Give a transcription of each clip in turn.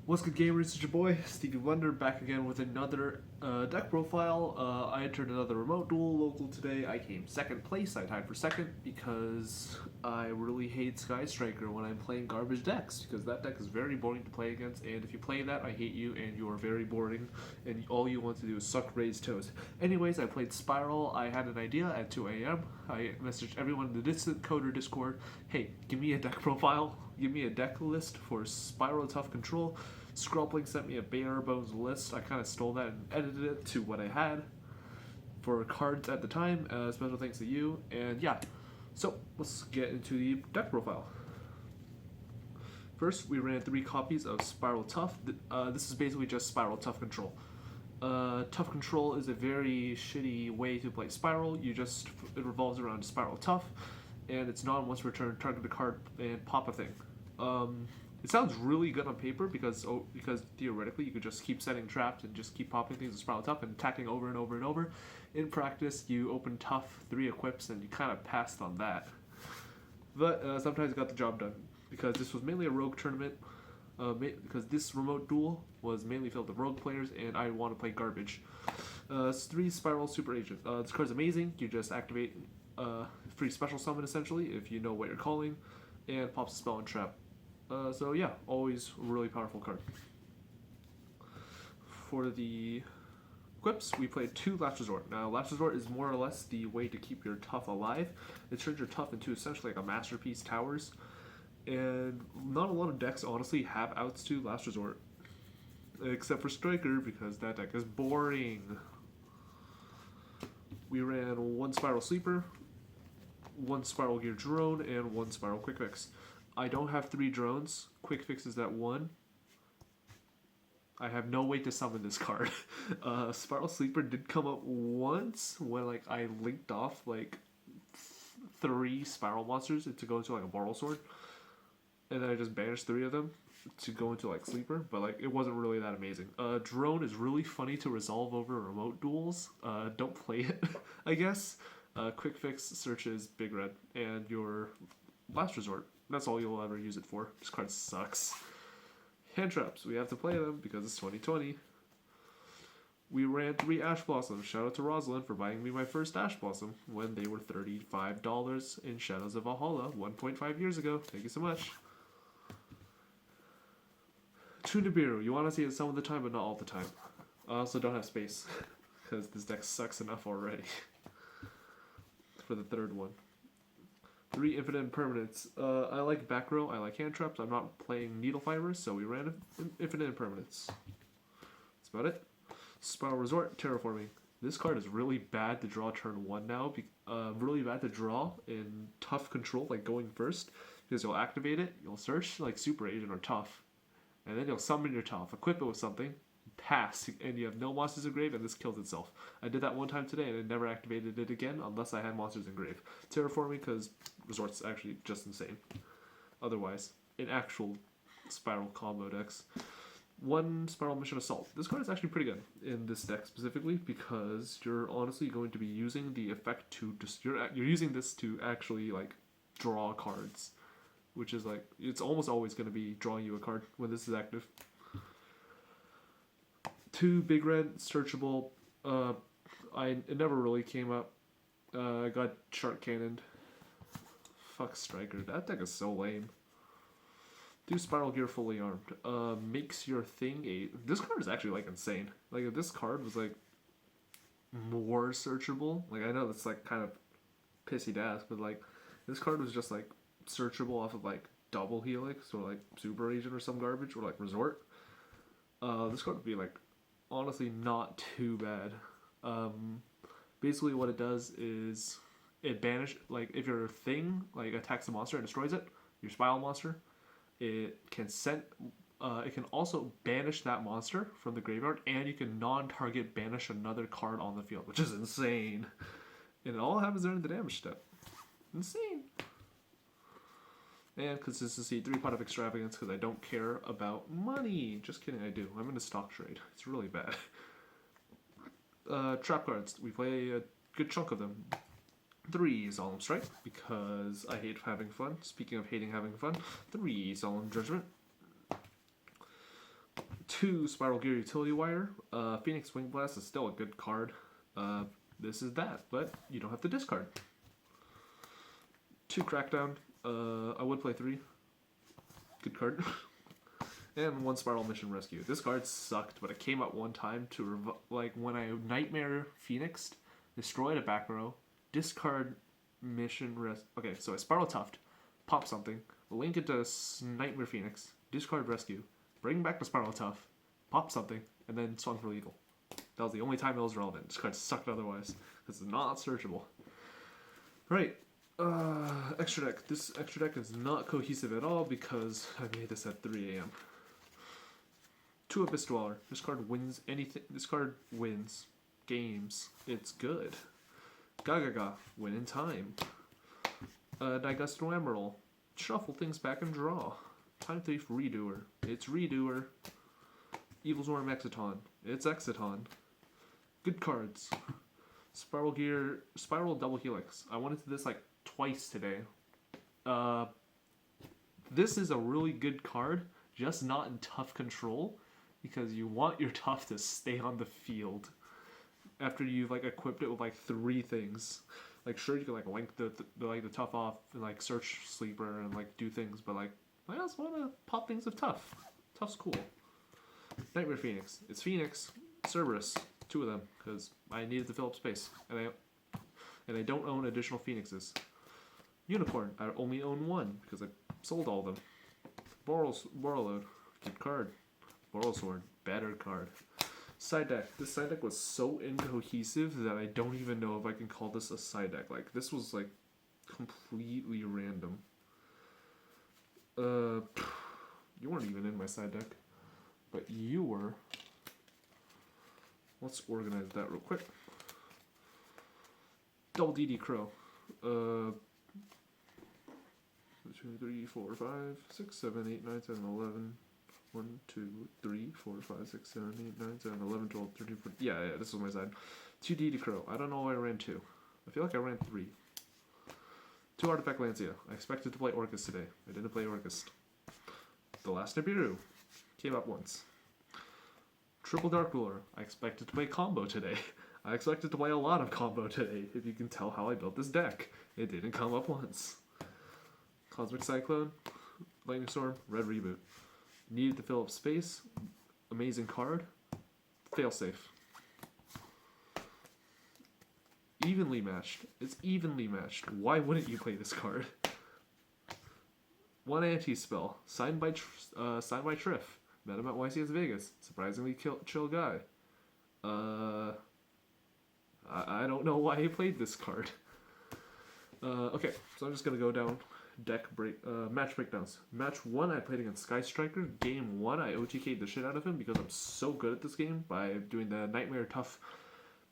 What's good, gamers? It's your boy Stevie Blunder back again with another deck profile. I entered another remote duel local today. I came second place. I tied for second because I really hate Sky Striker when I'm playing garbage decks because that deck is very boring to play against. And if you play that, I hate you and you are very boring. And all you want to do is suck raised toes. Anyways, I played Spyral. I had an idea at 2 a.m. I messaged everyone in the Coder Discord. Hey, give me a deck profile. Give me a deck list for Spyral Tough Control. Scrolpling sent me a Bare Bones list. I kind of stole that and edited it to what I had for cards at the time. Special thanks to you. And yeah, so let's get into the deck profile. First, we ran 3 copies of Spyral Tough. This is basically just Spyral Tough Control. Tough Control is a very shitty way to play Spyral. It revolves around Spyral Tough, and it's non-once return, target a card, and pop a thing. It sounds really good on paper because theoretically you could just keep setting traps and just keep popping things with Spiral Tough and attacking over and over and over. In practice, you open Tough 3 equips and you kind of passed on that. But sometimes it got the job done because this was mainly a rogue tournament. Because this remote duel was mainly filled with rogue players and I want to play garbage. 3 Spyral Super Agent. This card's amazing. You just activate free special summon essentially if you know what you're calling, and pops a spell and trap. So yeah, always a really powerful card. For the equips, we played 2 Last Resort. Now, Last Resort is more or less the way to keep your Tough alive. It turns your Tough into essentially like a Masterpiece Towers. And not a lot of decks, honestly, have outs to Last Resort. Except for Striker, because that deck is boring. We ran 1 Spyral Sleeper, 1 Spyral Gear Drone, and 1 Spyral Quick Fix. I don't have 3 drones. Quick Fix is at 1. I have no way to summon this card. Spyral Sleeper did come up once when I linked off 3 Spiral monsters to go into a Moral Sword, and then I just banished 3 of them to go into Sleeper, but it wasn't really that amazing. Drone is really funny to resolve over remote duels. Don't play it, I guess. Quick Fix searches Big Red and your Last Resort. That's all you'll ever use it for. This card sucks. Hand traps. We have to play them because it's 2020. We ran 3 Ash Blossoms. Shout out to Rosalind for buying me my first Ash Blossom when they were $35 in Shadows of Valhalla 1.5 years ago. Thank you so much. 2 Nibiru. You want to see it some of the time, but not all the time. I also don't have space because this deck sucks enough already. For the 3rd one. 3 Infinite Impermanents. I like back row, I like hand traps. I'm not playing needle fibers, so we ran Infinite Impermanents. That's about it. Spiral Resort, Terraforming. This card is really bad to draw turn 1 now. Really bad to draw in Tough Control, going first. Because you'll activate it, you'll search Super Agent or Tough. And then you'll summon your Tough, equip it with something, pass, and you have no monsters in grave, and this kills itself. I did that one time today, and it never activated it again unless I had monsters in grave. Terraforming, because Resort's actually just insane. Otherwise, in actual Spiral combo decks. 1 Spiral Mission Assault. This card is actually pretty good in this deck specifically because you're honestly going to be using the effect to you're using this to actually draw cards, which is it's almost always going to be drawing you a card when this is active. 2 Big Red, searchable. It never really came up. I got Shark Cannoned. Fuck Striker. That deck is so lame. 2 Spiral Gear Fully Armed. Makes your thing this card is actually insane. If this card was more searchable. I know that's kind of pissy dass, but this card was just searchable off of Double Helix or Super Agent or some garbage or Resort. This card would be honestly not too bad. Basically what it does is it banish if your thing attacks a monster and destroys it, your Spiral monster, it can also banish that monster from the graveyard, and you can non-target banish another card on the field, which is insane. And it all happens during the damage step. Insane. And consistency, 3 Pot of Extravagance because I don't care about money. Just kidding, I do. I'm in a stock trade. It's really bad. Trap cards. We play a good chunk of them. 3 Solemn Strike because I hate having fun. Speaking of hating having fun, 3 Solemn Judgment. 2 Spiral Gear Utility Wire. Phoenix Wing Blast is still a good card. This is that, but you don't have to discard. 2 Crackdown. I would play 3. Good card. And 1 Spiral Mission Rescue. This card sucked, but it came up one time to when I Nightmare Phoenixed, destroyed a back row, discard Mission Okay, so I Spiral Tuft, pop something, link it to Nightmare Phoenix, discard Rescue, bring back the Spyral Tuft, pop something, and then swung for legal. That was the only time it was relevant. This card sucked otherwise, because it's not searchable. Right, extra deck. This extra deck is not cohesive at all because I made this at 3 AM. 2 Abyss Dweller. This card wins anything. This card wins games. It's good. Gagaga. Win in time. Digustal Emerald. Shuffle things back and draw. Time Thief Redoer. It's Redoer. Evil Zorm Exiton. It's Exiton. Good cards. Spiral Gear. Spyral Double Helix. I went into this like twice today. This is a really good card, just not in tough control, because you want your tough to stay on the field after you've like equipped it with like 3 things. Like sure you can like link the tough off and like search sleeper and like do things, but like I also want to pop things with tough. Tough's cool. Nightmare Phoenix. It's Phoenix, Cerberus, 2 of them because I needed to fill up space, and I don't own additional Phoenixes. Unicorn. I only own 1 because I sold all of them. Borrowload. Good card. Boral Sword. Better card. Side deck. This side deck was so incohesive that I don't even know if I can call this a side deck. Like, this was, like, completely random. You weren't even in my side deck. But you were. Let's organize that real quick. Double DD Crow. 2, 3, 4, 5, 6, 7, 8, 9, 10, 11. 1, 2, 3, 4, 5, 6, 7, 8, 9, 10, 11, 12, 13, 14. Yeah, this was my side. 2 DD Crow. I don't know why I ran 2. I feel like I ran 3. 2 Artifact Lancia. I expected to play Orcus today. I didn't play Orcus. The Last Nibiru. Came up once. Triple Dark Ruler. I expected to play combo today. I expected to play a lot of combo today, if you can tell how I built this deck. It didn't come up once. Cosmic Cyclone. Lightning Storm. Red Reboot. Needed to fill up space. Amazing card. Failsafe. Evenly matched. It's evenly matched. Why wouldn't you play this card? 1 anti-spell. Signed by Triff. Met him at YCS Vegas. Surprisingly chill guy. I don't know why he played this card. Okay, so I'm just gonna go down match breakdowns. Match 1, I played against Sky Striker. Game 1, I OTK'd the shit out of him because I'm so good at this game by doing the Nightmare Tough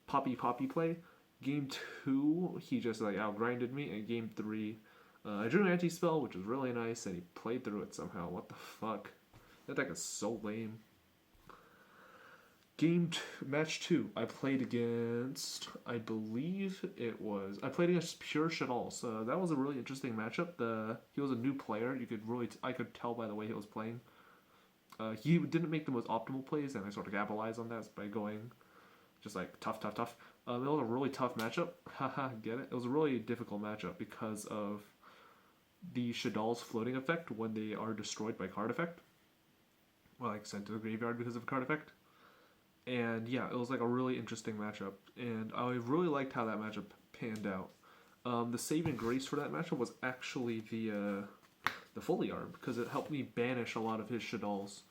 Poppy play. Game 2, he just like outgrinded me. And Game 3, I drew an anti-spell, which was really nice, and he played through it somehow. What the fuck? That deck is so lame. Match 2, I played against, I played against Pure Shadal, so that was a really interesting matchup. He was a new player, I could tell by the way he was playing. He didn't make the most optimal plays, and I sort of capitalized on that by going just like tough. It was a really tough matchup, haha, get it? It was a really difficult matchup because of the Shadal's floating effect when they are destroyed by card effect. Well, like sent to the graveyard because of a card effect. And yeah, it was like a really interesting matchup, and I really liked how that matchup panned out. The saving grace for that matchup was actually the Fully Arm, because it helped me banish a lot of his Shadals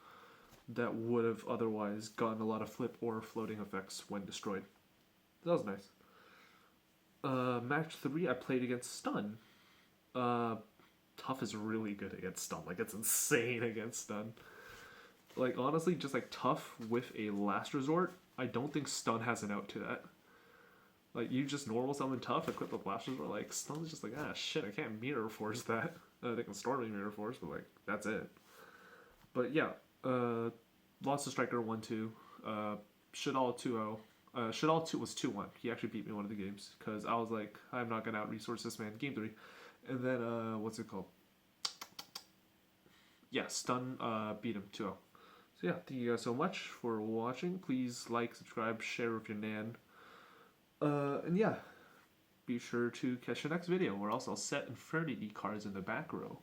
that would have otherwise gotten a lot of flip or floating effects when destroyed. That was nice. Match 3, I played against Stun. Tough is really good against Stun. Like, it's insane against Stun. Like, honestly, just like Tough with a Last Resort, I don't think Stun has an out to that. Like, you just normal summon Tough, equip with Last Resort, like, Stun's just like, shit, I can't Mirror Force that. They can Stormy Mirror Force, but like, that's it. But yeah, lost to Striker 1-2, Shadal 2-0. Shadal 2 was 2-1. He actually beat me one of the games, because I was like, I'm not gonna out-resource this man. Game 3. And then, what's it called? Yeah, Stun beat him 2-0. So yeah, thank you guys so much for watching. Please like, subscribe, share with your nan. And yeah, be sure to catch the next video where else I'll set Infinity cards in the back row.